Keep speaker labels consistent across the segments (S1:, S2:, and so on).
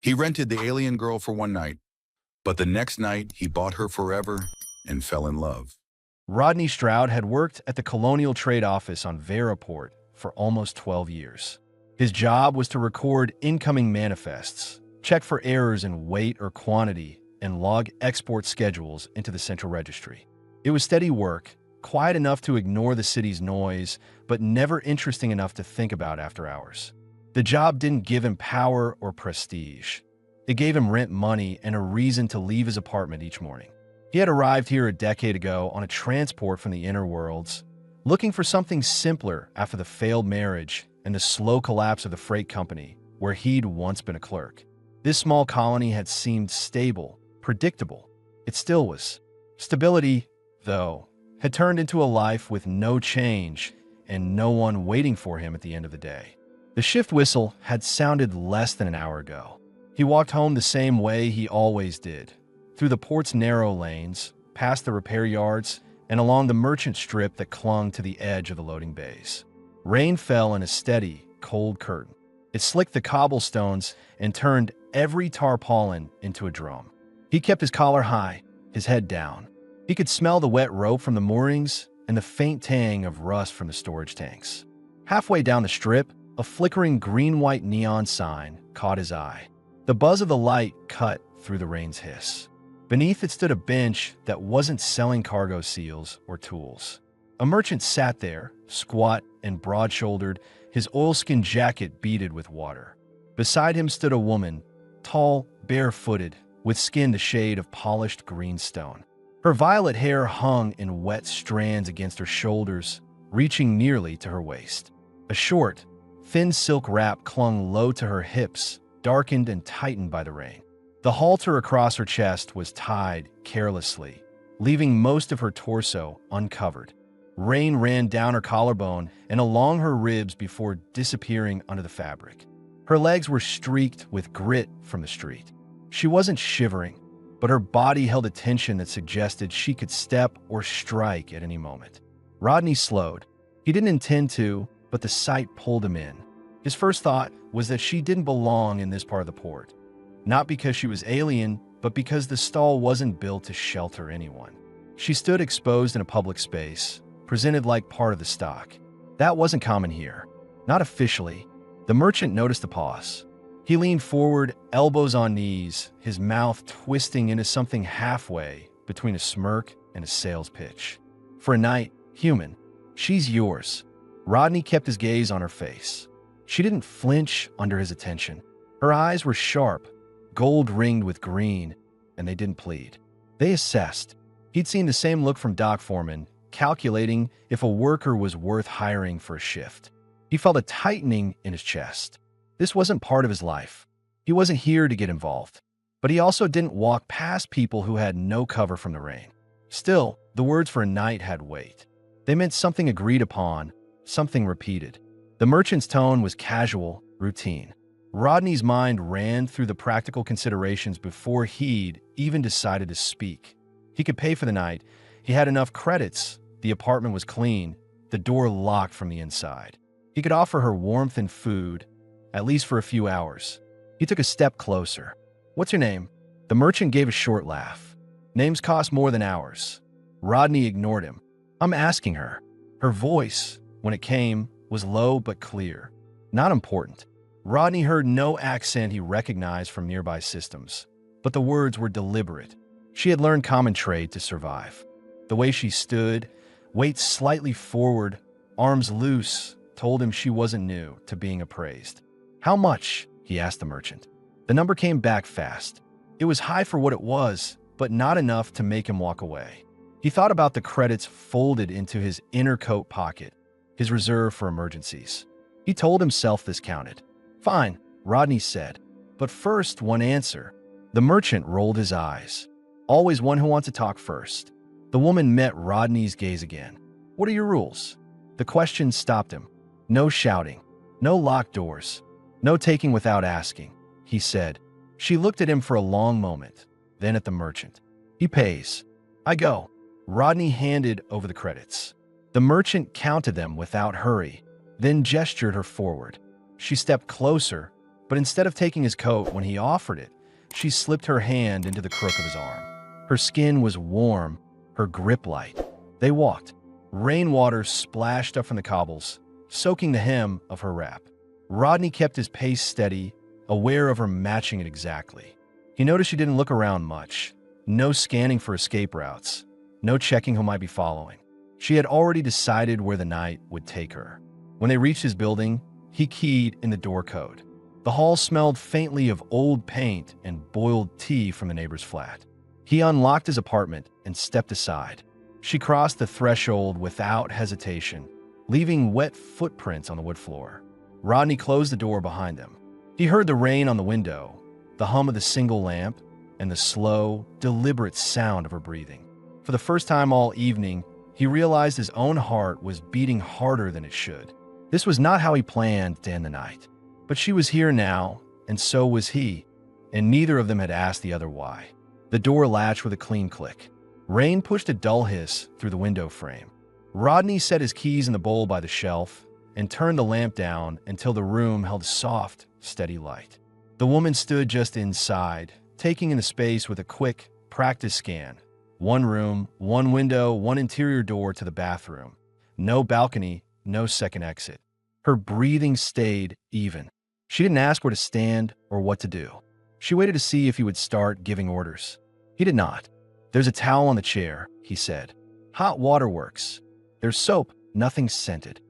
S1: He rented the alien girl for one night, but the next night he bought her forever and fell in love.
S2: Rodney Stroud had worked at the Colonial Trade Office on Veraport for almost 12 years. His job was to record incoming manifests, check for errors in weight or quantity, and log export schedules into the central registry. It was steady work, quiet enough to ignore the city's noise, but never interesting enough to think about after hours. The job didn't give him power or prestige. It gave him rent money and a reason to leave his apartment each morning. He had arrived here a decade ago on a transport from the inner worlds, looking for something simpler after the failed marriage and the slow collapse of the freight company where he'd once been a clerk. This small colony had seemed stable, predictable. It still was. Stability, though, had turned into a life with no change and no one waiting for him at the end of the day. The shift whistle had sounded less than an hour ago. He walked home the same way he always did, through the port's narrow lanes, past the repair yards, and along the merchant strip that clung to the edge of the loading bays. Rain fell in a steady, cold curtain. It slicked the cobblestones and turned every tarpaulin into a drum. He kept his collar high, his head down. He could smell the wet rope from the moorings and the faint tang of rust from the storage tanks. Halfway down the strip, a flickering green-white neon sign caught his eye. The buzz of the light cut through the rain's hiss. Beneath it stood a bench that wasn't selling cargo seals or tools. A merchant sat there, squat and broad-shouldered, his oilskin jacket beaded with water. Beside him stood a woman, tall, barefooted, with skin the shade of polished green stone. Her violet hair hung in wet strands against her shoulders, reaching nearly to her waist. A short, thin silk wrap clung low to her hips, darkened and tightened by the rain. The halter across her chest was tied carelessly, leaving most of her torso uncovered. Rain ran down her collarbone and along her ribs before disappearing under the fabric. Her legs were streaked with grit from the street. She wasn't shivering, but her body held a tension that suggested she could step or strike at any moment. Rodney slowed. He didn't intend to, but the sight pulled him in. His first thought was that she didn't belong in this part of the port. Not because she was alien, but because the stall wasn't built to shelter anyone. She stood exposed in a public space, presented like part of the stock. That wasn't common here. Not officially. The merchant noticed the pause. He leaned forward, elbows on knees, his mouth twisting into something halfway between a smirk and a sales pitch. For a night, human, she's yours. Rodney kept his gaze on her face. She didn't flinch under his attention. Her eyes were sharp, gold-ringed with green, and they didn't plead. They assessed. He'd seen the same look from dock foremen, calculating if a worker was worth hiring for a shift. He felt a tightening in his chest. This wasn't part of his life. He wasn't here to get involved. But he also didn't walk past people who had no cover from the rain. Still, the words for a night had weight. They meant something agreed upon, something repeated. The merchant's tone was casual, routine. Rodney's mind ran through the practical considerations before he'd even decided to speak. He could pay for the night. He had enough credits. The apartment was clean, the door locked from the inside. He could offer her warmth and food, at least for a few hours. He took a step closer. "What's your name?" The merchant gave a short laugh. "Names cost more than hours." Rodney ignored him. "I'm asking her." Her voice, when it came, was low but clear. Not important. Rodney heard no accent he recognized from nearby systems, but the words were deliberate. She had learned common trade to survive. The way she stood, weight slightly forward, arms loose, told him she wasn't new to being appraised. "How much?" he asked the merchant. The number came back fast. It was high for what it was, but not enough to make him walk away. He thought about the credits folded into his inner coat pocket, his reserve for emergencies. He told himself this counted. "Fine," Rodney said. "But first, one answer." The merchant rolled his eyes. "Always one who wants to talk first." The woman met Rodney's gaze again. "What are your rules?" The question stopped him. No shouting. No locked doors. No taking without asking, he said. She looked at him for a long moment, then at the merchant. "He pays. I go." Rodney handed over the credits. The merchant counted them without hurry, then gestured her forward. She stepped closer, But instead of taking his coat when he offered it, she slipped her hand into the crook of his arm. Her skin was warm, her grip light. They walked. Rainwater splashed up from the cobbles, soaking the hem of her wrap. Rodney kept his pace steady, aware of her matching it exactly. He noticed she didn't look around much. No scanning for escape routes. No checking who might be following. She had already decided where the night would take her. When they reached his building, he keyed in the door code. The hall smelled faintly of old paint and boiled tea from the neighbor's flat. He unlocked his apartment and stepped aside. She crossed the threshold without hesitation, leaving wet footprints on the wood floor. Rodney closed the door behind them. He heard the rain on the window, the hum of the single lamp, and the slow, deliberate sound of her breathing. For the first time all evening, he realized his own heart was beating harder than it should. This was not how he planned to end the night. But she was here now, and so was he, and neither of them had asked the other why. The door latched with a clean click. Rain pushed a dull hiss through the window frame. Rodney set his keys in the bowl by the shelf and turned the lamp down until the room held soft, steady light. The woman stood just inside, taking in the space with a quick, practice scan. One room, one window, one interior door to the bathroom. No balcony, no second exit. Her breathing stayed even. She didn't ask where to stand or what to do. She waited to see if he would start giving orders. He did not. "There's a towel on the chair," he said. "Hot water works. There's soap, nothing scented."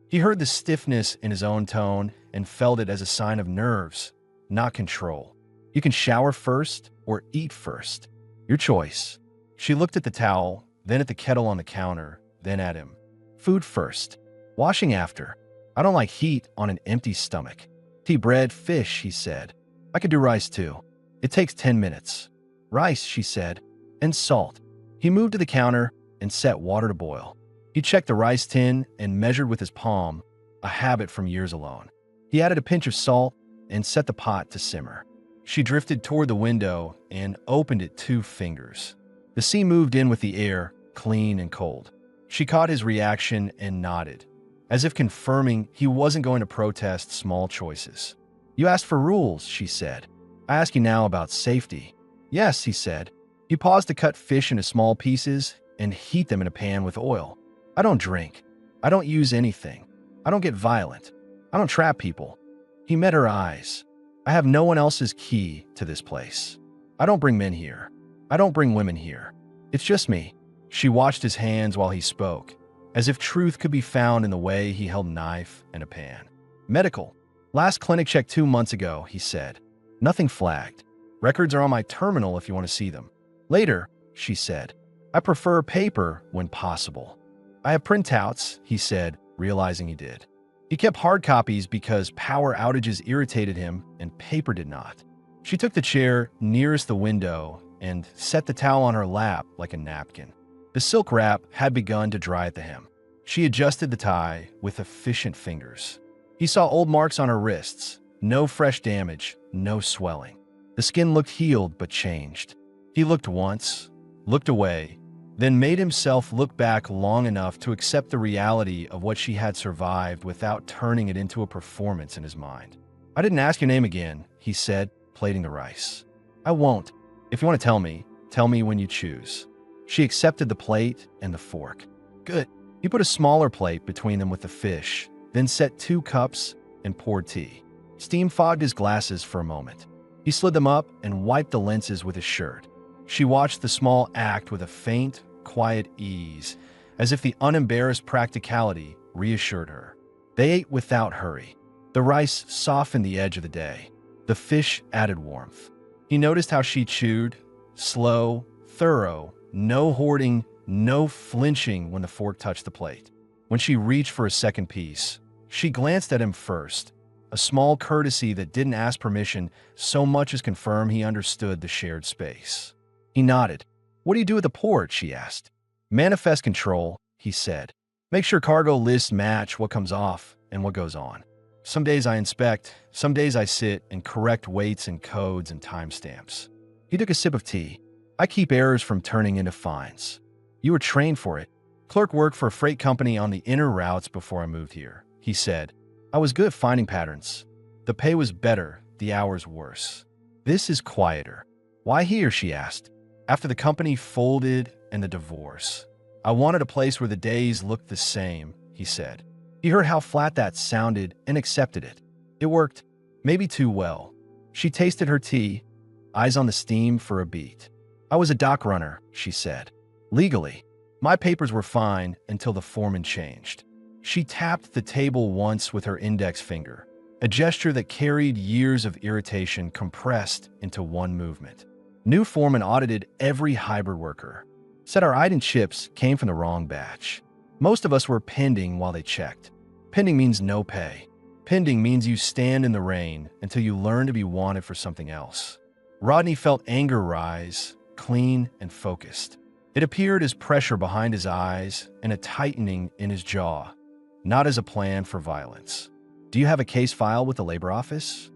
S2: He heard the stiffness in his own tone and felt it as a sign of nerves, not control. "You can shower first or eat first. Your choice." She looked at the towel, then at the kettle on the counter, then at him. "Food first. Washing after. I don't like heat on an empty stomach." "Tea, bread, fish," he said. "I could do rice too. It takes 10 minutes. "Rice," she said, "and salt." He moved to the counter and set water to boil. He checked the rice tin and measured with his palm, a habit from years alone. He added a pinch of salt and set the pot to simmer. She drifted toward the window and opened it 2 fingers. The sea moved in with the air, clean and cold. She caught his reaction and nodded, as if confirming he wasn't going to protest small choices. "You asked for rules," she said. "I ask you now about safety." "Yes," he said. He paused to cut fish into small pieces and heat them in a pan with oil. "I don't drink. I don't use anything. I don't get violent. I don't trap people." He met her eyes. "I have no one else's key to this place. I don't bring men here. I don't bring women here. It's just me." She watched his hands while he spoke, as if truth could be found in the way he held a knife and a pan. "Medical. Last clinic checked 2 months ago," he said. "Nothing flagged. Records are on my terminal if you want to see them." "Later," she said. "I prefer paper when possible." "I have printouts," he said, realizing he did. He kept hard copies because power outages irritated him and paper did not. She took the chair nearest the window and set the towel on her lap like a napkin. The silk wrap had begun to dry at the hem. She adjusted the tie with efficient fingers. He saw old marks on her wrists, no fresh damage, no swelling. The skin looked healed but changed. He looked once, looked away, then made himself look back long enough to accept the reality of what she had survived without turning it into a performance in his mind. "I didn't ask your name again," he said, plating the rice. "I won't. If you want to tell me when you choose." She accepted the plate and the fork. "Good." He put a smaller plate between them with the fish, then set 2 cups and poured tea. Steam fogged his glasses for a moment. He slid them up and wiped the lenses with his shirt. She watched the small act with a faint, quiet ease, as if the unembarrassed practicality reassured her. They ate without hurry. The rice softened the edge of the day. The fish added warmth. He noticed how she chewed, slow, thorough, no hoarding, no flinching when the fork touched the plate. When she reached for a second piece, she glanced at him first, a small courtesy that didn't ask permission so much as confirm he understood the shared space. He nodded. "What do you do at the port?" she asked. "Manifest control," he said. "Make sure cargo lists match what comes off and what goes on. Some days I inspect, some days I sit and correct weights and codes and timestamps." He took a sip of tea. "I keep errors from turning into fines." "You were trained for it." "Clerk worked for a freight company on the inner routes before I moved here," he said. "I was good at finding patterns. The pay was better, the hours worse. This is quieter. Why here, she asked. After the company folded and the divorce. I wanted a place where the days looked the same, he said. He heard how flat that sounded and accepted it. It worked, maybe too well. She tasted her tea, eyes on the steam for a beat. I was a dock runner, she said. Legally. My papers were fine until the foreman changed. She tapped the table once with her index finger, a gesture that carried years of irritation compressed into one movement. New foreman audited every hybrid worker. Said our item chips came from the wrong batch. Most of us were pending while they checked. Pending means no pay. Pending means you stand in the rain until you learn to be wanted for something else. Rodney felt anger rise, clean and focused. It appeared as pressure behind his eyes and a tightening in his jaw, not as a plan for violence. Do you have a case file with the labor office?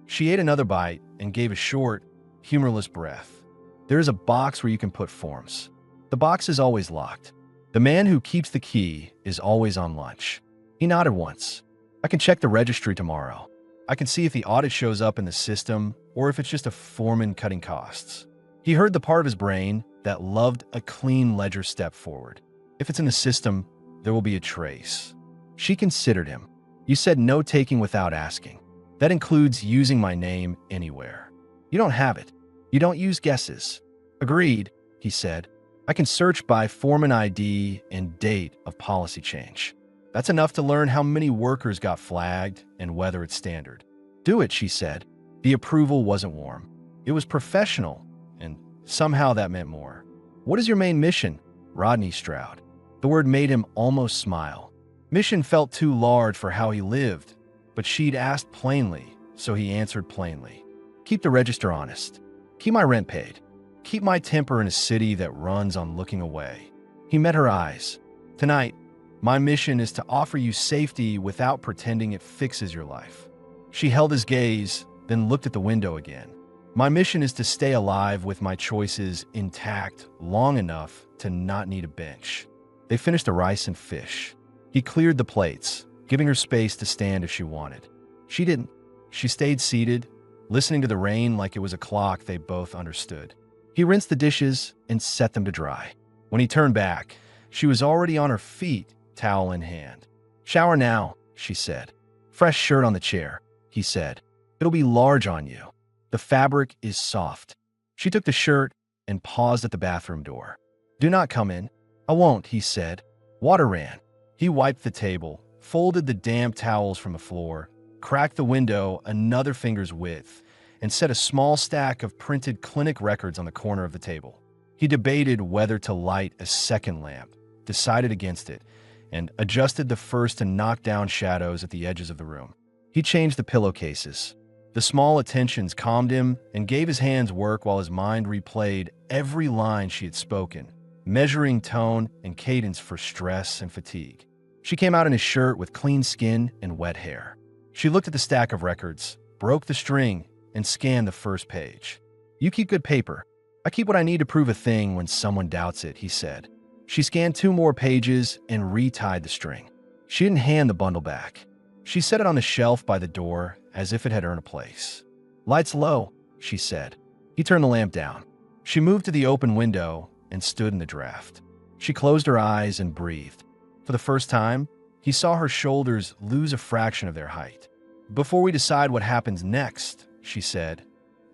S2: She ate another bite and gave a short, humorless breath. There is a box where you can put forms. The box is always locked. The man who keeps the key is always on lunch. He nodded once. I can check the registry tomorrow. I can see if the audit shows up in the system or if it's just a foreman cutting costs. He heard the part of his brain that loved a clean ledger step forward. If it's in the system, there will be a trace. She considered him. You said no taking without asking. That includes using my name anywhere. You don't have it. You don't use guesses. Agreed, he said. I can search by foreman ID and date of policy change. That's enough to learn how many workers got flagged and whether it's standard. Do it, she said. The approval wasn't warm. It was professional, and somehow that meant more. What is your main mission? Rodney Stroud. The word made him almost smile. Mission felt too large for how he lived, but she'd asked plainly, so he answered plainly. Keep the register honest. Keep my rent paid. Keep my temper in a city that runs on looking away. He met her eyes. Tonight, my mission is to offer you safety without pretending it fixes your life. She held his gaze, then looked at the window again. My mission is to stay alive with my choices intact long enough to not need a bench. They finished the rice and fish. He cleared the plates, giving her space to stand if she wanted. She didn't. She stayed seated, listening to the rain like it was a clock they both understood. He rinsed the dishes and set them to dry. When he turned back, she was already on her feet, towel in hand. Shower now, she said. Fresh shirt on the chair, he said. It'll be large on you. The fabric is soft. She took the shirt and paused at the bathroom door. Do not come in. I won't, he said. Water ran. He wiped the table, folded the damp towels from the floor, cracked the window another finger's width, and set a small stack of printed clinic records on the corner of the table. He debated whether to light a second lamp, decided against it, and adjusted the first to knock down shadows at the edges of the room. He changed the pillowcases. The small attentions calmed him and gave his hands work while his mind replayed every line she had spoken, measuring tone and cadence for stress and fatigue. She came out in his shirt with clean skin and wet hair. She looked at the stack of records, broke the string, and scanned the first page. You keep good paper. I keep what I need to prove a thing when someone doubts it, he said. She scanned 2 more pages and retied the string. She didn't hand the bundle back. She set it on the shelf by the door as if it had earned a place. Lights low, she said. He turned the lamp down. She moved to the open window and stood in the draft. She closed her eyes and breathed. For the first time, he saw her shoulders lose a fraction of their height. Before we decide what happens next, she said,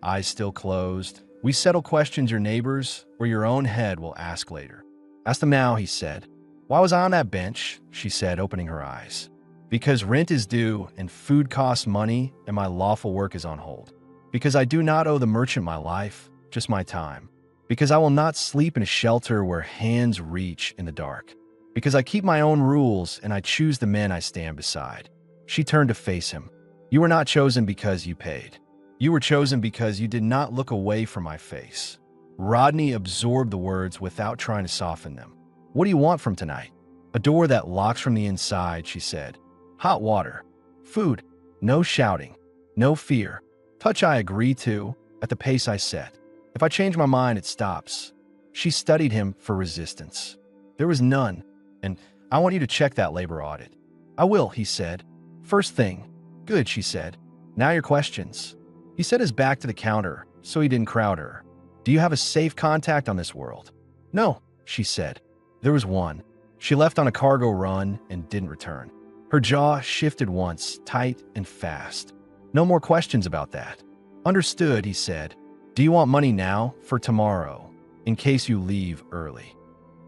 S2: eyes still closed, we settle questions your neighbors or your own head will ask later. Ask them now, he said. Why was I on that bench? She said, opening her eyes. Because rent is due and food costs money and my lawful work is on hold. Because I do not owe the merchant my life, just my time. Because I will not sleep in a shelter where hands reach in the dark. Because I keep my own rules and I choose the men I stand beside. She turned to face him. You were not chosen because you paid. You were chosen because you did not look away from my face. Rodney absorbed the words without trying to soften them. What do you want from tonight? A door that locks from the inside, she said. Hot water. Food. No shouting. No fear. Touch I agree to, at the pace I set. If I change my mind, it stops. She studied him for resistance. There was none, and I want you to check that labor audit. I will, he said. First thing. Good, she said. Now your questions. He set his back to the counter so he didn't crowd her. Do you have a safe contact on this world? No, she said. There was one. She left on a cargo run and didn't return. Her jaw shifted once, tight and fast. No more questions about that. Understood, he said. Do you want money now for tomorrow, in case you leave early?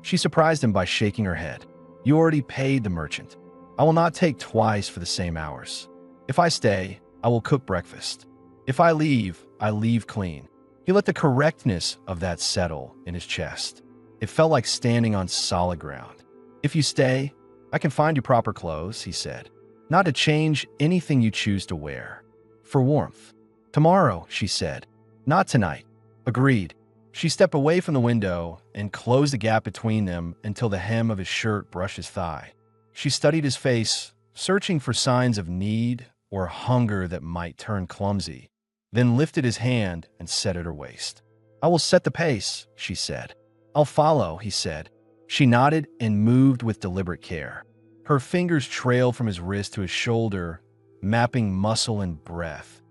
S2: She surprised him by shaking her head. You already paid the merchant. I will not take twice for the same hours. If I stay, I will cook breakfast. If I leave clean. He let the correctness of that settle in his chest. It felt like standing on solid ground. If you stay, I can find you proper clothes, he said. Not to change anything you choose to wear. For warmth. Tomorrow, she said. Not tonight. Agreed. She stepped away from the window and closed the gap between them until the hem of his shirt brushed his thigh. She studied his face, searching for signs of need or hunger that might turn clumsy, then lifted his hand and set at her waist. I will set the pace, she said. I'll follow, he said. She nodded and moved with deliberate care. Her fingers trailed from his wrist to his shoulder, mapping muscle and breath,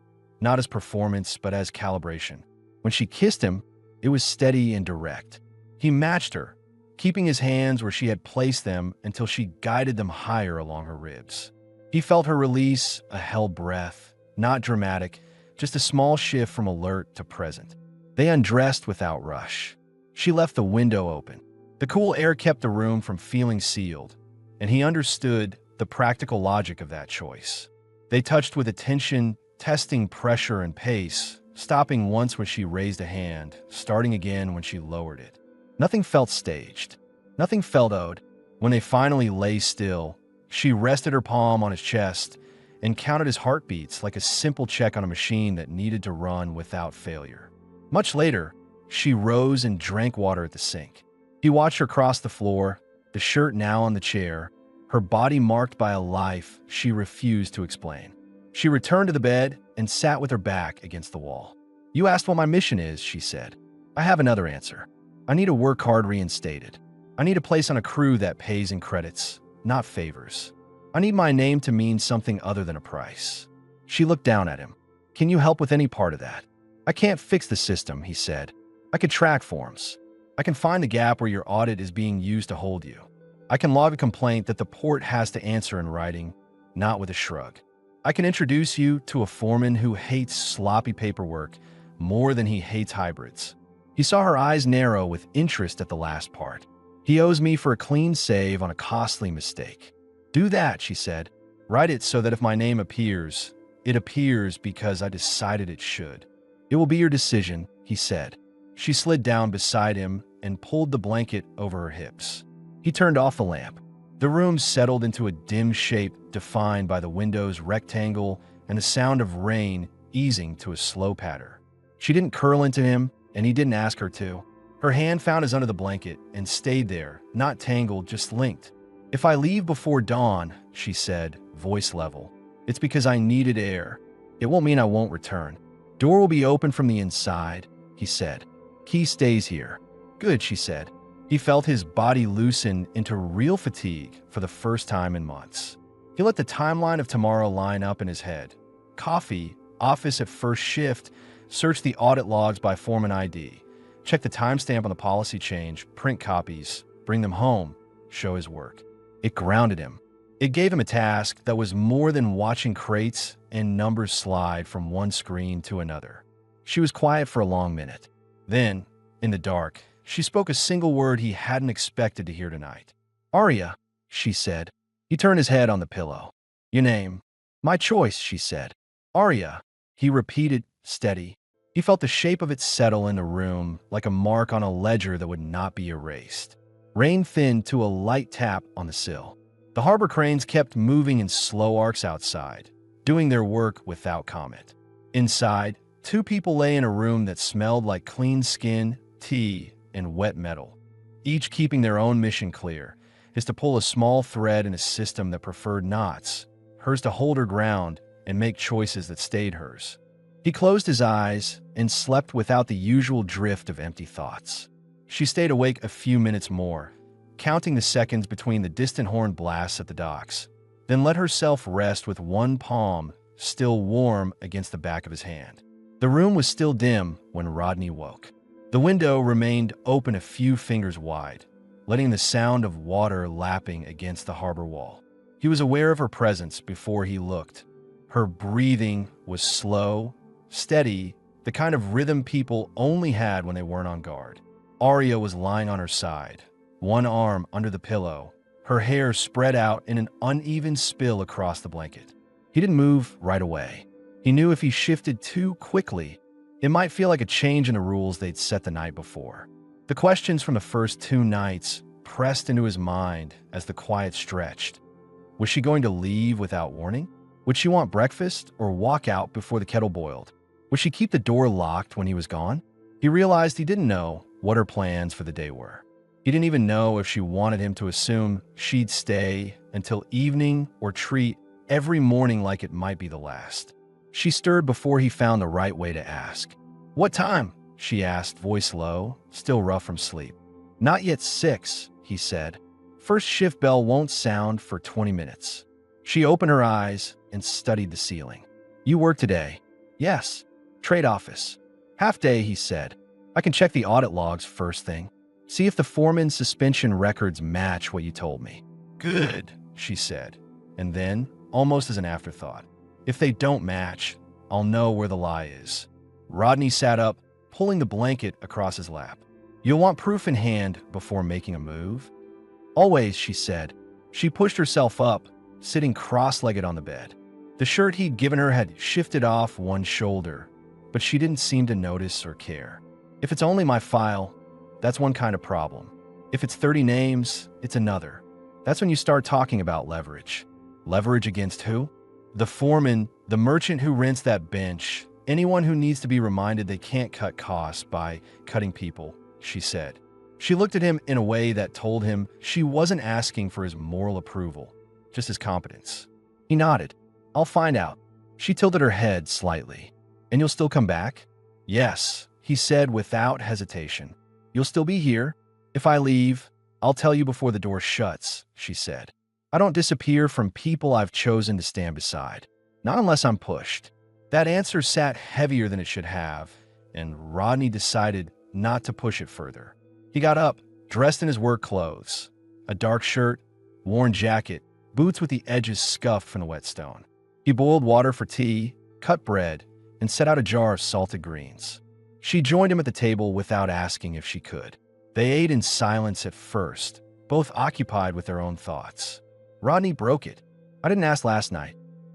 S2: not as performance, but as calibration. When she kissed him, it was steady and direct. He matched her, keeping his hands where she had placed them until she guided them higher along her ribs. He felt her release, a held breath, not dramatic, just a small shift from alert to present. They undressed without rush. She left the window open. The cool air kept the room from feeling sealed, and he understood the practical logic of that choice. They touched with attention, testing pressure and pace, stopping once when she raised a hand, starting again when she lowered it. Nothing felt staged. Nothing felt owed. When they finally lay still, she rested her palm on his chest and counted his heartbeats like a simple check on a machine that needed to run without failure. Much later, she rose and drank water at the sink. He watched her cross the floor, the shirt now on the chair, her body marked by a life she refused to explain. She returned to the bed and sat with her back against the wall. You asked what my mission is, she said. I have another answer. I need a work card reinstated. I need a place on a crew that pays in credits, not favors. I need my name to mean something other than a price. She looked down at him. Can you help with any part of that? I can't fix the system, he said. I could track forms. I can find the gap where your audit is being used to hold you. I can log a complaint that the port has to answer in writing, not with a shrug. I can introduce you to a foreman who hates sloppy paperwork more than he hates hybrids. He saw her eyes narrow with interest at the last part. He owes me for a clean save on a costly mistake. Do that, she said. Write it so that if my name appears, it appears because I decided it should. It will be your decision, he said. She slid down beside him and pulled the blanket over her hips. He turned off the lamp. The room settled into a dim shape defined by the window's rectangle and the sound of rain easing to a slow patter. She didn't curl into him, and he didn't ask her to. Her hand found his under the blanket and stayed there, not tangled, just linked. If I leave before dawn, she said, voice level, it's because I needed air. It won't mean I won't return. Door will be open from the inside, he said. Key stays here. Good, she said. He felt his body loosen into real fatigue for the first time in months. He let the timeline of tomorrow line up in his head. Coffee, office at first shift, search the audit logs by foreman ID, check the timestamp on the policy change, print copies, bring them home, show his work. It grounded him. It gave him a task that was more than watching crates and numbers slide from one screen to another. She was quiet for a long minute. Then, in the dark, she spoke a single word he hadn't expected to hear tonight. Arya, she said. He turned his head on the pillow. Your name? My choice, she said. Arya, he repeated, steady. He felt the shape of it settle in the room like a mark on a ledger that would not be erased. Rain thinned to a light tap on the sill. The harbor cranes kept moving in slow arcs outside, doing their work without comment. Inside, two people lay in a room that smelled like clean skin, tea, and wet metal. Each keeping their own mission clear, his to pull a small thread in a system that preferred knots, hers to hold her ground and make choices that stayed hers. He closed his eyes and slept without the usual drift of empty thoughts. She stayed awake a few minutes more, counting the seconds between the distant horn blasts at the docks, then let herself rest with one palm still warm against the back of his hand. The room was still dim when Rodney woke. The window remained open a few fingers wide, letting the sound of water lapping against the harbor wall. He was aware of her presence before he looked. Her breathing was slow, steady, the kind of rhythm people only had when they weren't on guard. Arya was lying on her side, one arm under the pillow, her hair spread out in an uneven spill across the blanket. He didn't move right away. He knew if he shifted too quickly, it might feel like a change in the rules they'd set the night before. The questions from the first 2 nights pressed into his mind as the quiet stretched. Was she going to leave without warning? Would she want breakfast or walk out before the kettle boiled? Would she keep the door locked when he was gone? He realized he didn't know what her plans for the day were. He didn't even know if she wanted him to assume she'd stay until evening or treat every morning like it might be the last. She stirred before he found the right way to ask. "What time?" she asked, voice low, still rough from sleep. "Not yet 6, he said. "First shift bell won't sound for 20 minutes. She opened her eyes and studied the ceiling. "You work today?" "Yes. Trade office." "Half day," he said. "I can check the audit logs first thing. See if the foreman's suspension records match what you told me." "Good," she said. And then, almost as an afterthought, "If they don't match, I'll know where the lie is." Rodney sat up, pulling the blanket across his lap. "You'll want proof in hand before making a move?" "Always," she said. She pushed herself up, sitting cross-legged on the bed. The shirt he'd given her had shifted off one shoulder, but she didn't seem to notice or care. "If it's only my file, that's one kind of problem. If it's 30 names, it's another. That's when you start talking about leverage." "Leverage against who?" "The foreman, the merchant who rents that bench, anyone who needs to be reminded they can't cut costs by cutting people," she said. She looked at him in a way that told him she wasn't asking for his moral approval, just his competence. He nodded. "I'll find out." She tilted her head slightly. "And you'll still come back?" "Yes," he said without hesitation. "You'll still be here. If I leave, I'll tell you before the door shuts," she said. "I don't disappear from people I've chosen to stand beside. Not unless I'm pushed." That answer sat heavier than it should have, and Rodney decided not to push it further. He got up, dressed in his work clothes, a dark shirt, worn jacket, boots with the edges scuffed from the whetstone. He boiled water for tea, cut bread, and set out a jar of salted greens. She joined him at the table without asking if she could. They ate in silence at first, both occupied with their own thoughts. Rodney broke it. "I didn't ask last night.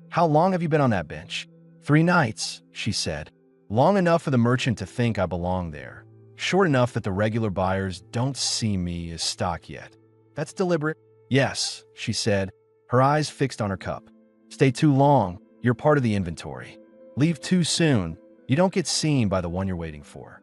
S2: How long have you been on that bench?" 3 nights, she said. "Long enough for the merchant to think I belong there. Short enough that the regular buyers don't see me as stock yet." "That's deliberate." "Yes," she said, her eyes fixed on her cup. "Stay too long, you're part of the inventory. Leave too soon, you don't get seen by the one you're waiting for."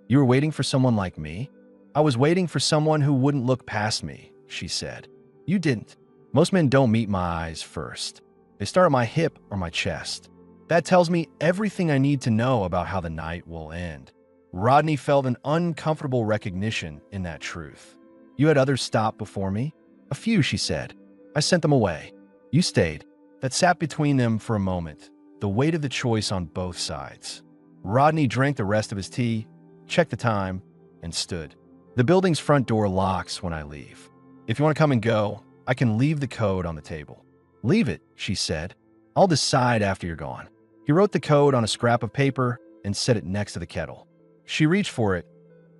S2: "You were waiting for someone like me?" "I was waiting for someone who wouldn't look past me," she said. "You didn't. Most men don't meet my eyes first. They start at my hip or my chest. That tells me everything I need to know about how the night will end." Rodney felt an uncomfortable recognition in that truth. "You had others stop before me?" "A few," she said. "I sent them away. You stayed." That sat between them for a moment, the weight of the choice on both sides. Rodney drank the rest of his tea, checked the time, and stood. "The building's front door locks when I leave. If you want to come and go, I can leave the code on the table." "Leave it," she said. "I'll decide after you're gone." He wrote the code on a scrap of paper and set it next to the kettle. She reached for it,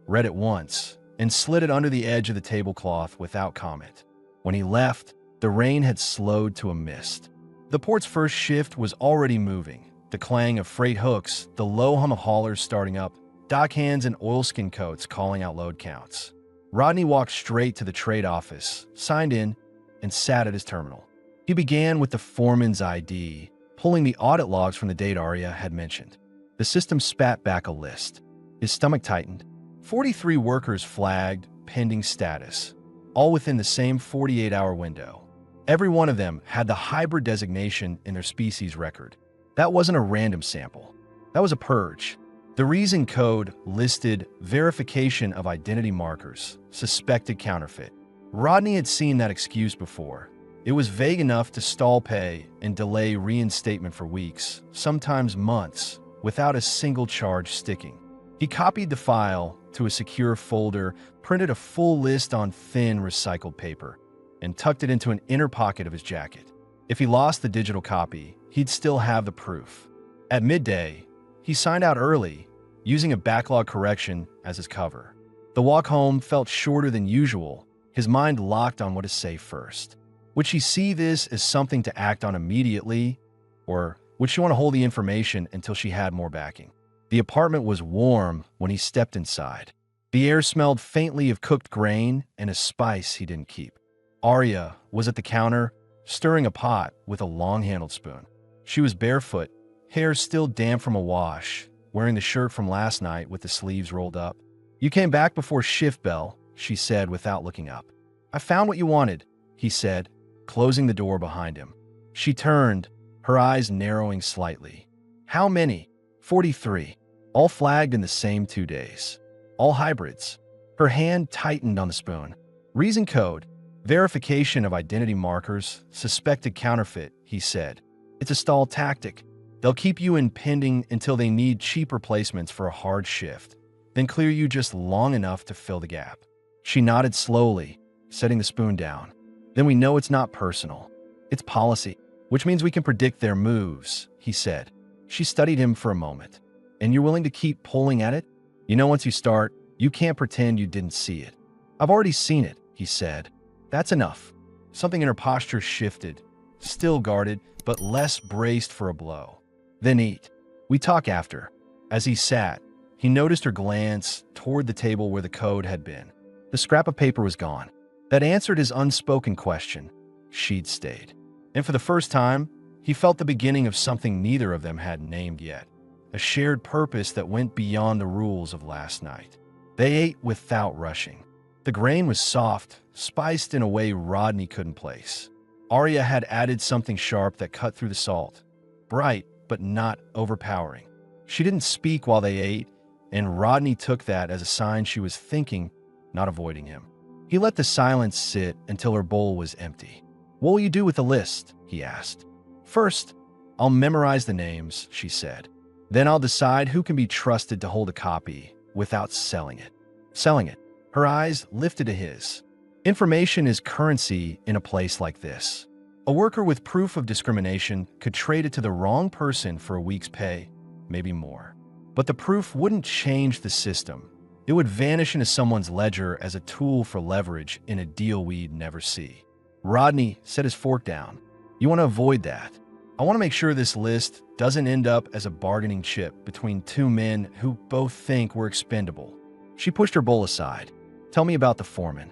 S2: read it once, and slid it under the edge of the tablecloth without comment. When he left, the rain had slowed to a mist. The port's first shift was already moving, the clang of freight hooks, the low hum of haulers starting up, dockhands in oilskin coats calling out load counts. Rodney walked straight to the trade office, signed in, and sat at his terminal. He began with the foreman's ID, pulling the audit logs from the date Arya had mentioned. The system spat back a list. His stomach tightened. 43 workers flagged, pending status, all within the same 48-hour window. Every one of them had the hybrid designation in their species record. That wasn't a random sample. That was a purge. The reason code listed verification of identity markers, suspected counterfeit. Rodney had seen that excuse before. It was vague enough to stall pay and delay reinstatement for weeks, sometimes months, without a single charge sticking. He copied the file to a secure folder, printed a full list on thin recycled paper, and tucked it into an inner pocket of his jacket. If he lost the digital copy, he'd still have the proof. At midday, he signed out early, using a backlog correction as his cover. The walk home felt shorter than usual, his mind locked on what to say first. Would she see this as something to act on immediately, or would she want to hold the information until she had more backing? The apartment was warm when he stepped inside. The air smelled faintly of cooked grain and a spice he didn't keep. Arya was at the counter, stirring a pot with a long-handled spoon. She was barefoot, hair still damp from a wash, wearing the shirt from last night with the sleeves rolled up. "You came back before shift bell," she said without looking up. "I found what you wanted," he said, closing the door behind him. She turned, her eyes narrowing slightly. "How many?" 43. All flagged in the same 2 days. All hybrids. Her hand tightened on the spoon. "Reason code. Verification of identity markers. Suspected counterfeit," he said. "It's a stall tactic. They'll keep you in pending until they need cheap replacements for a hard shift, then clear you just long enough to fill the gap." She nodded slowly, setting the spoon down. "Then we know it's not personal. It's policy, which means we can predict their moves," he said. She studied him for a moment. "And you're willing to keep pulling at it? You know, once you start, you can't pretend you didn't see it." "I've already seen it," he said. "That's enough." Something in her posture shifted, still guarded, but less braced for a blow. "Then eat. We talk after." As he sat, he noticed her glance toward the table where the code had been. The scrap of paper was gone. That answered his unspoken question. She'd stayed. And for the first time, he felt the beginning of something neither of them had named yet. A shared purpose that went beyond the rules of last night. They ate without rushing. The grain was soft, spiced in a way Rodney couldn't place. Arya had added something sharp that cut through the salt. Bright, but not overpowering. She didn't speak while they ate, and Rodney took that as a sign she was thinking, not avoiding him. He let the silence sit until her bowl was empty. "What will you do with the list?" he asked. "First, I'll memorize the names," she said. "Then I'll decide who can be trusted to hold a copy without selling it." Selling it. Her eyes lifted to his. Information is currency in a place like this. A worker with proof of discrimination could trade it to the wrong person for a week's pay, maybe more. But the proof wouldn't change the system. It would vanish into someone's ledger as a tool for leverage in a deal we'd never see. Rodney set his fork down. "You want to avoid that. I want to make sure this list doesn't end up as a bargaining chip between two men who both think we're expendable." She pushed her bowl aside. "Tell me about the foreman."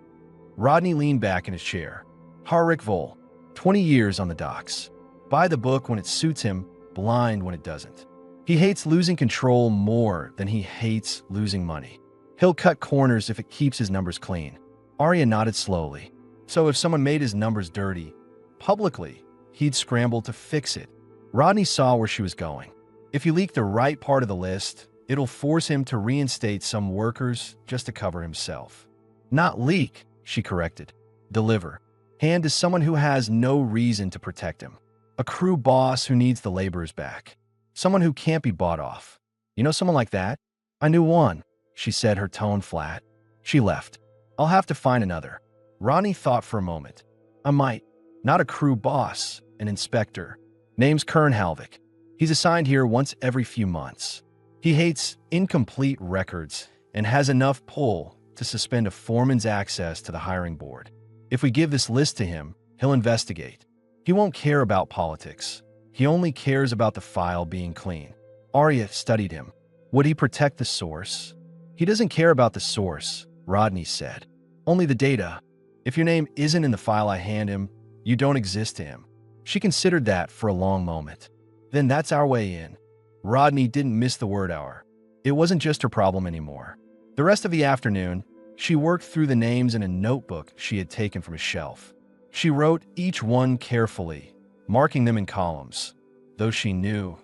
S2: Rodney leaned back in his chair. "Harrick Vole, 20 years on the docks. Buy the book when it suits him, blind when it doesn't. He hates losing control more than he hates losing money. He'll cut corners if it keeps his numbers clean." Arya nodded slowly. "So if someone made his numbers dirty, publicly, he'd scramble to fix it." Rodney saw where she was going. If you leak the right part of the list, it'll force him to reinstate some workers just to cover himself. "Not leak," she corrected. "Deliver. Hand to someone who has no reason to protect him. A crew boss who needs the laborers back. Someone who can't be bought off. You know someone like that?" "I knew one," she said, her tone flat. She left. "I'll have to find another." Rodney thought for a moment. "I might. Not a crew boss, an inspector. Name's Kern Halvik. He's assigned here once every few months. He hates incomplete records and has enough pull to suspend a foreman's access to the hiring board. If we give this list to him, he'll investigate. He won't care about politics. He only cares about the file being clean." Arya studied him. "Would he protect the source?" "He doesn't care about the source," Rodney said. "Only the data. If your name isn't in the file I hand him, you don't exist to him." She considered that for a long moment. "Then that's our way in." Rodney didn't miss the word hour. It wasn't just her problem anymore. The rest of the afternoon, she worked through the names in a notebook she had taken from a shelf. She wrote each one carefully, marking them in columns. Those she knew,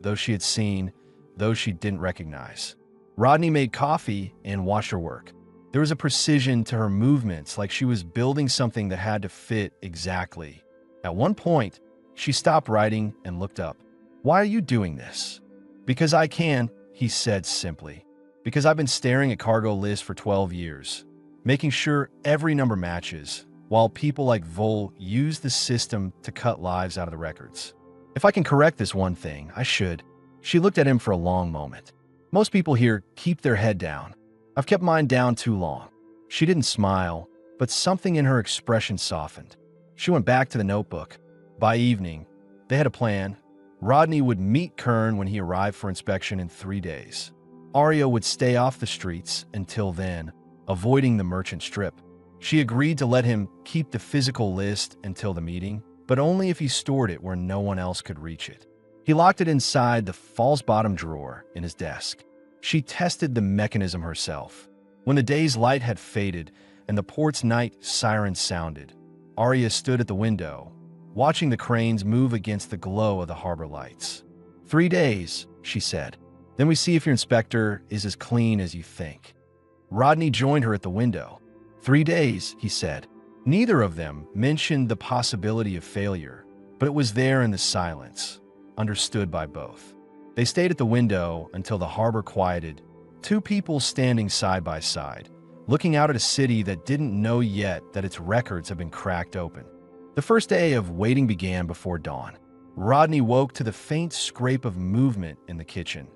S2: those she had seen, those she didn't recognize. Rodney made coffee and watched her work. There was a precision to her movements, like she was building something that had to fit exactly. At one point, she stopped writing and looked up. "Why are you doing this?" Because I can, he said simply. Because I've been staring at cargo lists for 12 years, making sure every number matches, while people like Vol use the system to cut lives out of the records. If I can correct this one thing, I should. She looked at him for a long moment. Most people here keep their head down. I've kept mine down too long. She didn't smile, but something in her expression softened. She went back to the notebook. By evening, they had a plan. Rodney would meet Kern when he arrived for inspection in 3 days. Arya would stay off the streets until then, avoiding the merchant strip. She agreed to let him keep the physical list until the meeting, but only if he stored it where no one else could reach it. He locked it inside the false bottom drawer in his desk. She tested the mechanism herself. When the day's light had faded and the port's night siren sounded, Arya stood at the window, watching the cranes move against the glow of the harbor lights. 3 days, she said. Then we see if your inspector is as clean as you think. Rodney joined her at the window. 3 days, he said. Neither of them mentioned the possibility of failure, but it was there in the silence, understood by both. They stayed at the window until the harbor quieted, 2 people standing side by side, looking out at a city that didn't know yet that its records had been cracked open. The first day of waiting began before dawn. Rodney woke to the faint scrape of movement in the kitchen,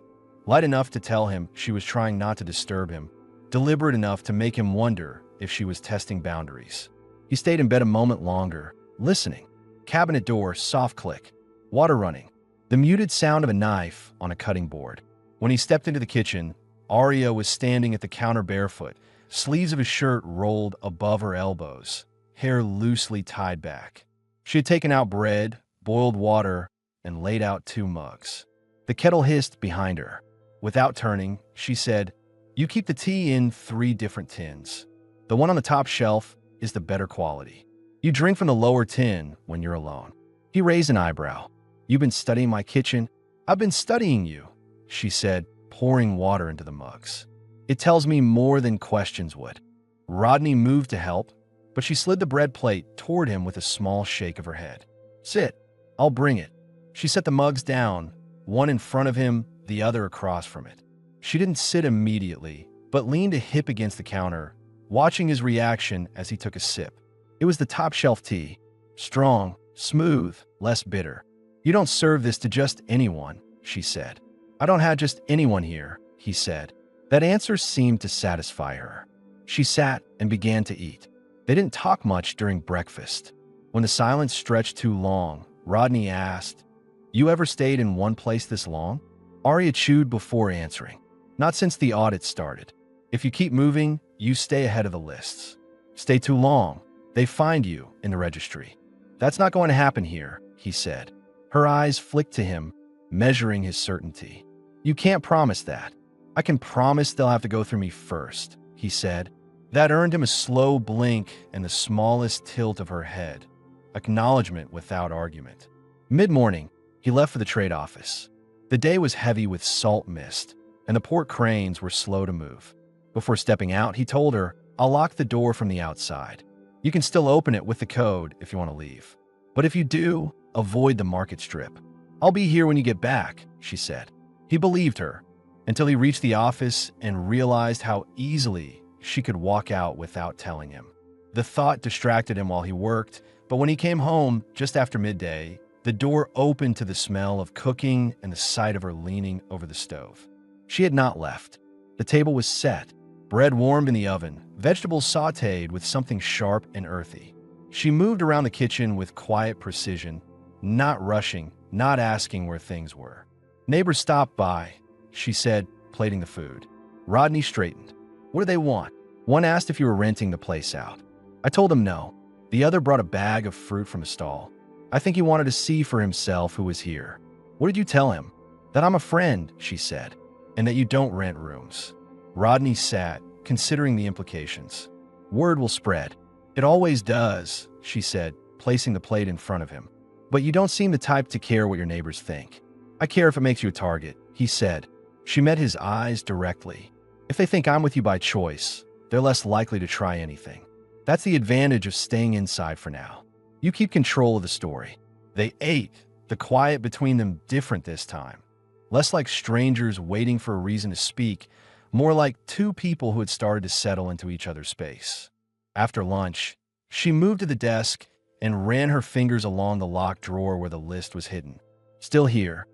S2: light enough to tell him she was trying not to disturb him, deliberate enough to make him wonder if she was testing boundaries. He stayed in bed a moment longer, listening. Cabinet door, soft click, water running, the muted sound of a knife on a cutting board. When he stepped into the kitchen, Arya was standing at the counter barefoot, sleeves of his shirt rolled above her elbows, hair loosely tied back. She had taken out bread, boiled water, and laid out 2 mugs. The kettle hissed behind her. Without turning, she said, "You keep the tea in 3 different tins. The one on the top shelf is the better quality. You drink from the lower tin when you're alone." He raised an eyebrow. "You've been studying my kitchen?" "I've been studying you," she said, pouring water into the mugs. "It tells me more than questions would." Rodney moved to help, but she slid the bread plate toward him with a small shake of her head. "Sit. I'll bring it." She set the mugs down, one in front of him, the other across from it. She didn't sit immediately, but leaned a hip against the counter, watching his reaction as he took a sip. It was the top-shelf tea. Strong, smooth, less bitter. "You don't serve this to just anyone," she said. "I don't have just anyone here," he said. That answer seemed to satisfy her. She sat and began to eat. They didn't talk much during breakfast. When the silence stretched too long, Rodney asked, "You ever stayed in one place this long?" Arya chewed before answering. "Not since the audit started. If you keep moving, you stay ahead of the lists. Stay too long, they find you in the registry." "That's not going to happen here," he said. Her eyes flicked to him, measuring his certainty. "You can't promise that." "I can promise they'll have to go through me first," he said. That earned him a slow blink and the smallest tilt of her head. Acknowledgement without argument. Mid-morning, he left for the trade office. The day was heavy with salt mist, and the port cranes were slow to move. Before stepping out, he told her, "I'll lock the door from the outside. You can still open it with the code if you want to leave. But if you do, avoid the market strip." "I'll be here when you get back," she said. He believed her, until he reached the office and realized how easily she could walk out without telling him. The thought distracted him while he worked, but when he came home just after midday, the door opened to the smell of cooking and the sight of her leaning over the stove. She had not left. The table was set, bread warmed in the oven, vegetables sautéed with something sharp and earthy. She moved around the kitchen with quiet precision, not rushing, not asking where things were. "Neighbors stopped by," she said, plating the food. Rodney straightened. "What do they want?" "One asked if you were renting the place out. I told him no." The other brought a bag of fruit from a stall. "I think he wanted to see for himself who was here." "What did you tell him?" "That I'm a friend," she said, "and that you don't rent rooms." Rodney sat, considering the implications. "Word will spread." "It always does," she said, placing the plate in front of him. "But you don't seem the type to care what your neighbors think." "I care if it makes you a target," he said. She met his eyes directly. "If they think I'm with you by choice, they're less likely to try anything. That's the advantage of staying inside for now. You keep control of the story." They ate, the quiet between them different this time. less like strangers waiting for a reason to speak, more like two people who had started to settle into each other's space. After lunch, she moved to the desk and ran her fingers along the locked drawer where the list was hidden. "Still here?"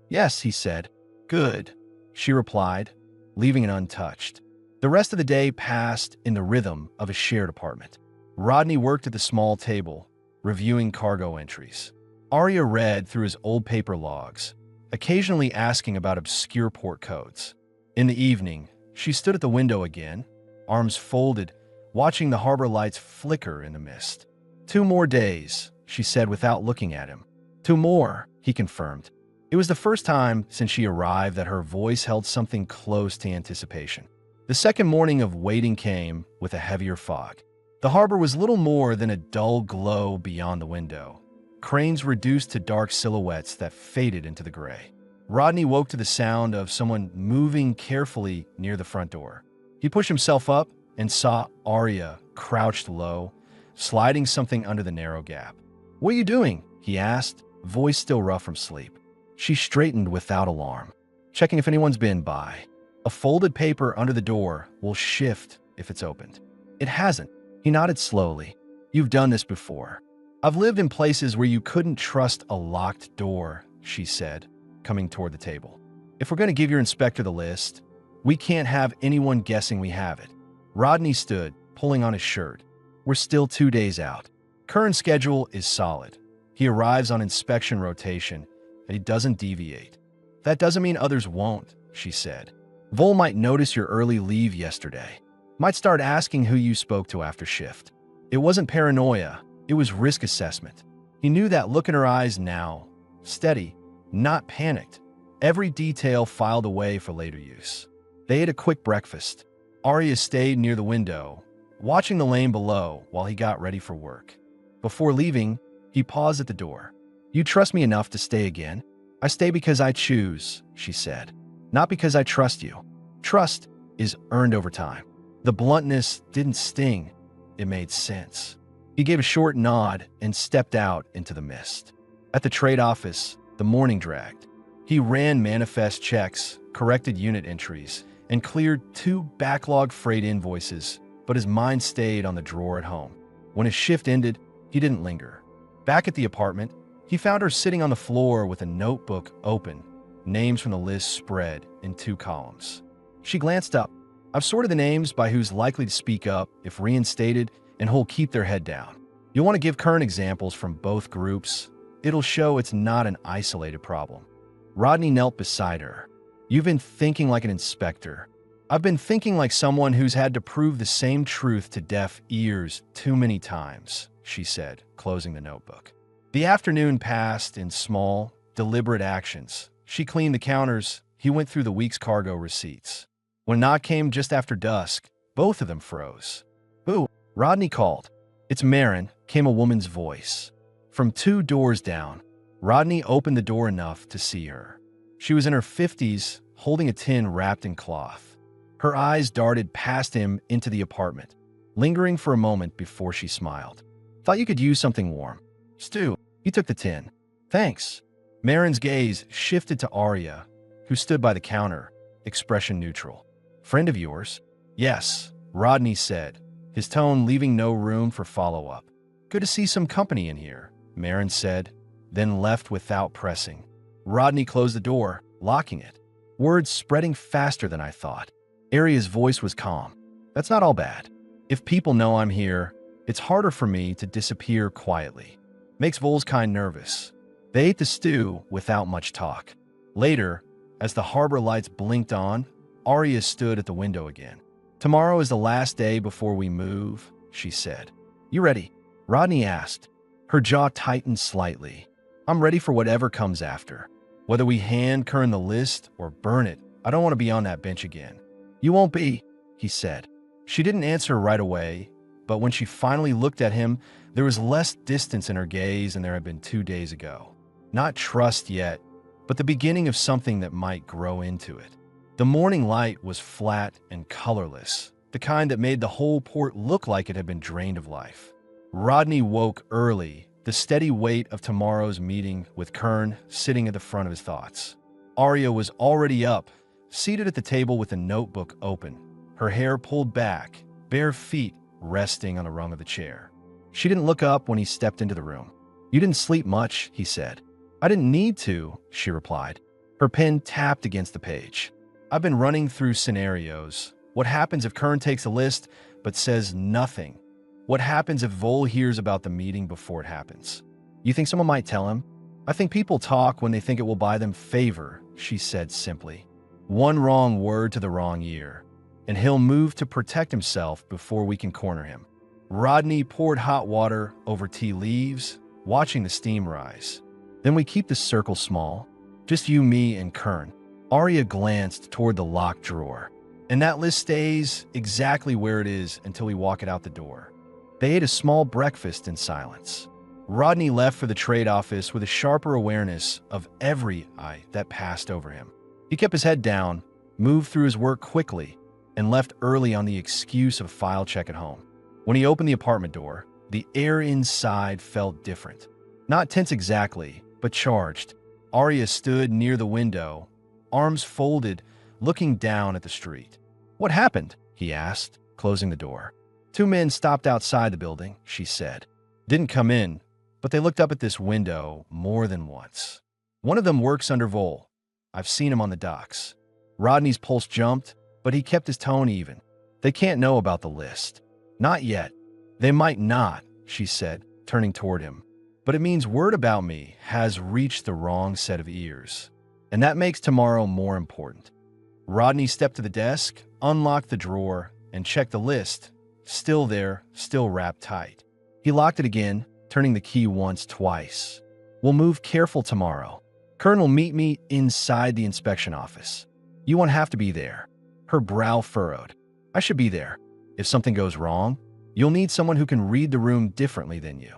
S2: "Yes," he said. "Good," she replied, leaving it untouched. The rest of the day passed in the rhythm of a shared apartment. Rodney worked at the small table, reviewing cargo entries. Arya read through his old paper logs, occasionally asking about obscure port codes. In the evening, she stood at the window again, arms folded, watching the harbor lights flicker in the mist. "2 more days," she said without looking at him. "2 more," he confirmed. It was the first time since she arrived that her voice held something close to anticipation. The second morning of waiting came with a heavier fog. The harbor was little more than a dull glow beyond the window, cranes reduced to dark silhouettes that faded into the gray. Rodney woke to the sound of someone moving carefully near the front door. He pushed himself up and saw Arya crouched low, sliding something under the narrow gap. "What are you doing?" he asked, voice still rough from sleep. She straightened without alarm, checking if anyone's been by. "A folded paper under the door will shift if it's opened." "It hasn't." He nodded slowly. "You've done this before." "I've lived in places where you couldn't trust a locked door," she said, coming toward the table. "If we're going to give your inspector the list, we can't have anyone guessing we have it." Rodney stood, pulling on his shirt. "We're still 2 days out. Current schedule is solid. He arrives on inspection rotation, and he doesn't deviate." "That doesn't mean others won't," she said. "Vol might notice your early leave yesterday. Might start asking who you spoke to after shift." It wasn't paranoia, it was risk assessment. He knew that look in her eyes now, steady, not panicked, every detail filed away for later use. They ate a quick breakfast. Arya stayed near the window, watching the lane below while he got ready for work. Before leaving, he paused at the door. "You trust me enough to stay again?" "I stay because I choose," she said. "Not because I trust you. Trust is earned over time." The bluntness didn't sting, it made sense. He gave a short nod and stepped out into the mist. At the trade office, the morning dragged. He ran manifest checks, corrected unit entries, and cleared 2 backlog freight invoices, but his mind stayed on the drawer at home. When his shift ended, he didn't linger. Back at the apartment, he found her sitting on the floor with a notebook open, names from the list spread in 2 columns. She glanced up. "I've sorted the names by who's likely to speak up if reinstated and who'll keep their head down. You'll want to give current examples from both groups. It'll show it's not an isolated problem." Rodney knelt beside her. "You've been thinking like an inspector. I've been thinking like someone who's had to prove the same truth to deaf ears too many times," she said, closing the notebook. The afternoon passed in small, deliberate actions. She cleaned the counters. He went through the week's cargo receipts. When a knock came just after dusk, both of them froze. "Who?" Rodney called. "It's Marin," came a woman's voice. From 2 doors down, Rodney opened the door enough to see her. She was in her 50s, holding a tin wrapped in cloth. Her eyes darted past him into the apartment, lingering for a moment before she smiled. "Thought you could use something warm." "Stew." He took the tin. "Thanks." Marin's gaze shifted to Arya, who stood by the counter, expression neutral. "Friend of yours?" "Yes," Rodney said, his tone leaving no room for follow-up. "Good to see some company in here," Marin said, then left without pressing. Rodney closed the door, locking it. Words spreading faster than I thought. Arya's voice was calm. "That's not all bad. If people know I'm here, it's harder for me to disappear quietly. Makes Volskine nervous." They ate the stew without much talk. Later, as the harbor lights blinked on, Arya stood at the window again. "Tomorrow is the last day before we move," she said. "You ready?" Rodney asked. Her jaw tightened slightly. "I'm ready for whatever comes after. Whether we hand Kern the list or burn it, I don't want to be on that bench again." "You won't be," he said. She didn't answer right away, but when she finally looked at him, there was less distance in her gaze than there had been 2 days ago. Not trust yet, but the beginning of something that might grow into it. The morning light was flat and colorless, the kind that made the whole port look like it had been drained of life. Rodney woke early, the steady weight of tomorrow's meeting with Kern sitting at the front of his thoughts. Arya was already up, seated at the table with a notebook open, her hair pulled back, bare feet resting on a rung of the chair. She didn't look up when he stepped into the room. "You didn't sleep much," he said. "I didn't need to," she replied. Her pen tapped against the page. "I've been running through scenarios. What happens if Kern takes a list but says nothing? What happens if Vol hears about the meeting before it happens? You think someone might tell him? I think people talk when they think it will buy them favor," she said simply. "One wrong word to the wrong ear, and he'll move to protect himself before we can corner him." Rodney poured hot water over tea leaves, watching the steam rise. "Then we keep the circle small. Just you, me, and Kern." Arya glanced toward the locked drawer. "And that list stays exactly where it is until we walk it out the door." They ate a small breakfast in silence. Rodney left for the trade office with a sharper awareness of every eye that passed over him. He kept his head down, moved through his work quickly, and left early on the excuse of a file check at home. When he opened the apartment door, the air inside felt different. Not tense exactly, but charged. Arya stood near the window, arms folded, looking down at the street. "What happened?" he asked, closing the door. "Two men stopped outside the building," she said. "Didn't come in, but they looked up at this window more than once. One of them works under Vol. I've seen him on the docks." Rodney's pulse jumped, but he kept his tone even. "They can't know about the list. Not yet. They might not," she said, turning toward him. "But it means word about me has reached the wrong set of ears. And that makes tomorrow more important." Rodney stepped to the desk, unlocked the drawer, and checked the list. Still there, still wrapped tight. He locked it again, turning the key once, twice. "We'll move careful tomorrow. Kern will meet me inside the inspection office. You won't have to be there." Her brow furrowed. "I should be there. If something goes wrong, you'll need someone who can read the room differently than you."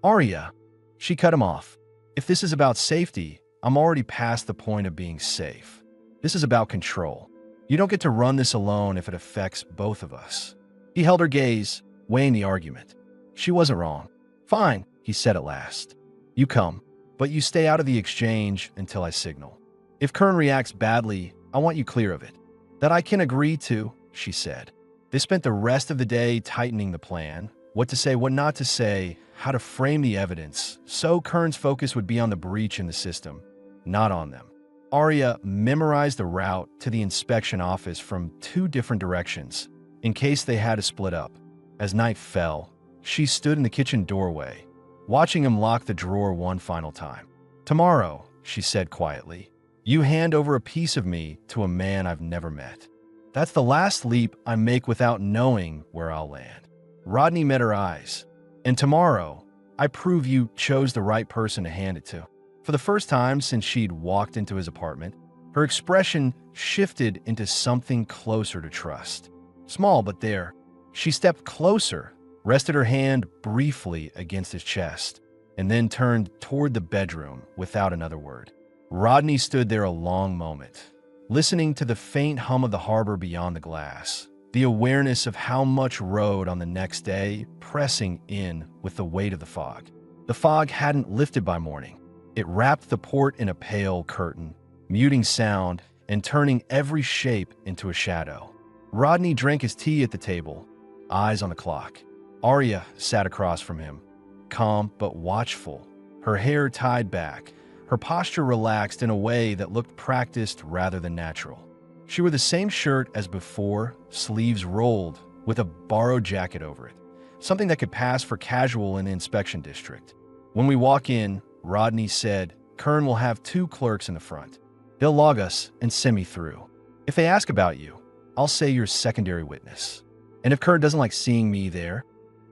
S2: "Arya," she cut him off. "If this is about safety, I'm already past the point of being safe. This is about control. You don't get to run this alone if it affects both of us." He held her gaze, weighing the argument. She wasn't wrong. "Fine," he said at last. "You come, but you stay out of the exchange until I signal. If Kern reacts badly, I want you clear of it." "That I can agree to," she said. They spent the rest of the day tightening the plan, what to say, what not to say, how to frame the evidence, so Kern's focus would be on the breach in the system, not on them. Arya memorized the route to the inspection office from 2 different directions, in case they had to split up. As night fell, she stood in the kitchen doorway, watching him lock the drawer one final time. "Tomorrow," she said quietly, "you hand over a piece of me to a man I've never met. That's the last leap I make without knowing where I'll land." Rodney met her eyes. "And tomorrow, I prove you chose the right person to hand it to." For the first time since she'd walked into his apartment, her expression shifted into something closer to trust. Small, but there. She stepped closer, rested her hand briefly against his chest, and then turned toward the bedroom without another word. Rodney stood there a long moment, listening to the faint hum of the harbor beyond the glass, the awareness of how much rode on the next day pressing in with the weight of the fog. The fog hadn't lifted by morning. It wrapped the port in a pale curtain, muting sound and turning every shape into a shadow. Rodney drank his tea at the table, eyes on the clock. Arya sat across from him, calm but watchful, her hair tied back, her posture relaxed in a way that looked practiced rather than natural. She wore the same shirt as before, sleeves rolled, with a borrowed jacket over it, something that could pass for casual in the inspection district. "When we walk in," Rodney said, "Kern will have 2 clerks in the front. They'll log us and send me through. If they ask about you, I'll say you're secondary witness. And if Kern doesn't like seeing me there,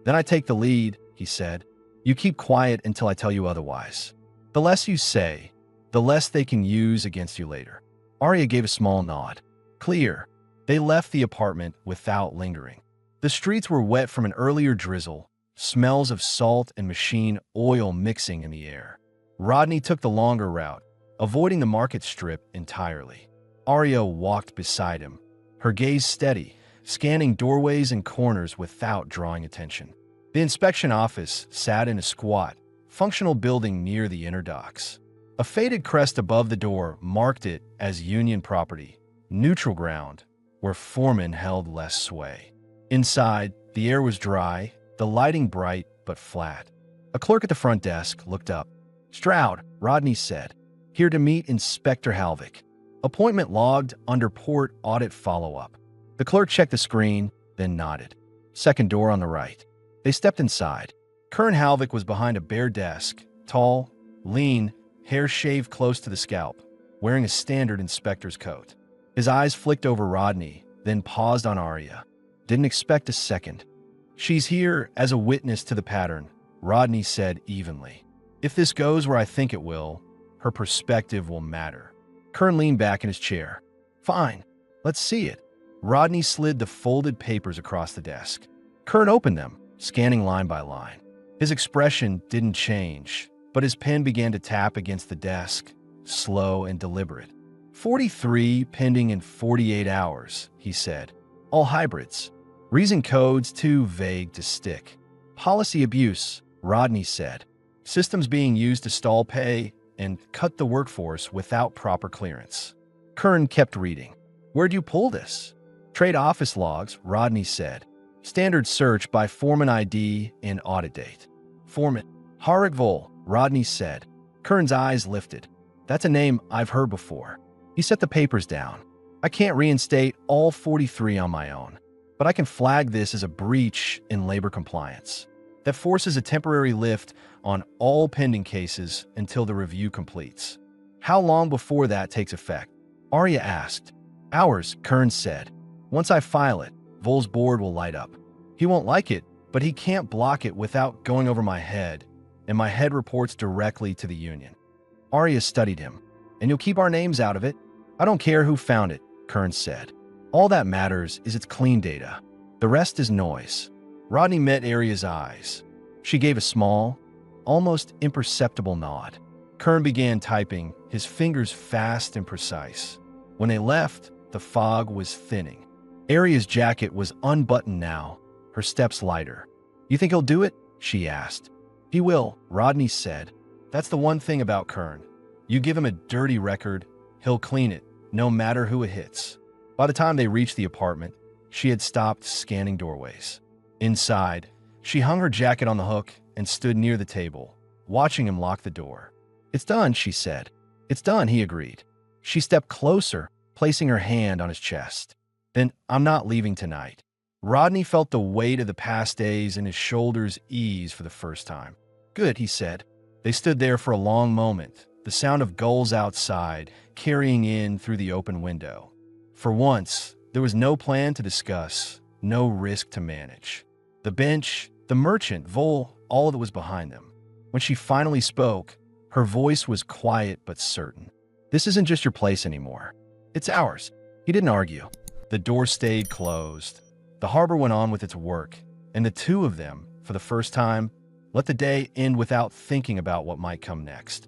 S2: then I take the lead," he said. "You keep quiet until I tell you otherwise. The less you say, the less they can use against you later." Arya gave a small nod. Clear. They left the apartment without lingering. The streets were wet from an earlier drizzle, smells of salt and machine oil mixing in the air. Rodney took the longer route, avoiding the market strip entirely. Arya walked beside him, her gaze steady, scanning doorways and corners without drawing attention. The inspection office sat in a squat, functional building near the inner docks. A faded crest above the door marked it as Union property, neutral ground, where foremen held less sway. Inside, the air was dry, the lighting bright but flat. A clerk at the front desk looked up. "Stroud," Rodney said. "Here to meet Inspector Halvik. Appointment logged under port audit follow-up." The clerk checked the screen, then nodded. "Second door on the right." They stepped inside. Kern Halvik was behind a bare desk, tall, lean, hair shaved close to the scalp, wearing a standard inspector's coat. His eyes flicked over Rodney, then paused on Arya. "Didn't expect a second." "She's here as a witness to the pattern," Rodney said evenly. "If this goes where I think it will, her perspective will matter." Kern leaned back in his chair. "Fine, let's see it." Rodney slid the folded papers across the desk. Kern opened them, scanning line by line. His expression didn't change, but his pen began to tap against the desk, slow and deliberate. 43 pending in 48 hours, he said. All hybrids. Reason codes too vague to stick. Policy abuse, Rodney said. Systems being used to stall pay and cut the workforce without proper clearance. Kern kept reading. Where'd you pull this? Trade office logs, Rodney said. Standard search by foreman ID and audit date. Foreman. Harrickville, Rodney said. Kern's eyes lifted. That's a name I've heard before. He set the papers down. I can't reinstate all 43 on my own, but I can flag this as a breach in labor compliance. That forces a temporary lift on all pending cases until the review completes. How long before that takes effect? Arya asked. Hours, Kern said. Once I file it, Vol's board will light up. He won't like it, but he can't block it without going over my head, and my head reports directly to the union. Arya studied him. And you'll keep our names out of it? I don't care who found it, Kern said. All that matters is it's clean data. The rest is noise. Rodney met Arya's eyes. She gave a small, almost imperceptible nod. Kern began typing, his fingers fast and precise. When they left, the fog was thinning. Arya's jacket was unbuttoned now, her steps lighter. You think he'll do it? She asked. He will, Rodney said. That's the one thing about Kern. You give him a dirty record, he'll clean it, no matter who it hits. By the time they reached the apartment, she had stopped scanning doorways. Inside, she hung her jacket on the hook and stood near the table, watching him lock the door. It's done, she said. It's done, he agreed. She stepped closer, placing her hand on his chest. Then, I'm not leaving tonight. Rodney felt the weight of the past days in his shoulders ease for the first time. Good, he said. They stood there for a long moment, the sound of gulls outside carrying in through the open window. For once, there was no plan to discuss, no risk to manage. The bench, the merchant, Vol, all that was behind them. When she finally spoke, her voice was quiet but certain. This isn't just your place anymore. It's ours. He didn't argue. The door stayed closed. The harbor went on with its work, and the two of them, for the first time, let the day end without thinking about what might come next.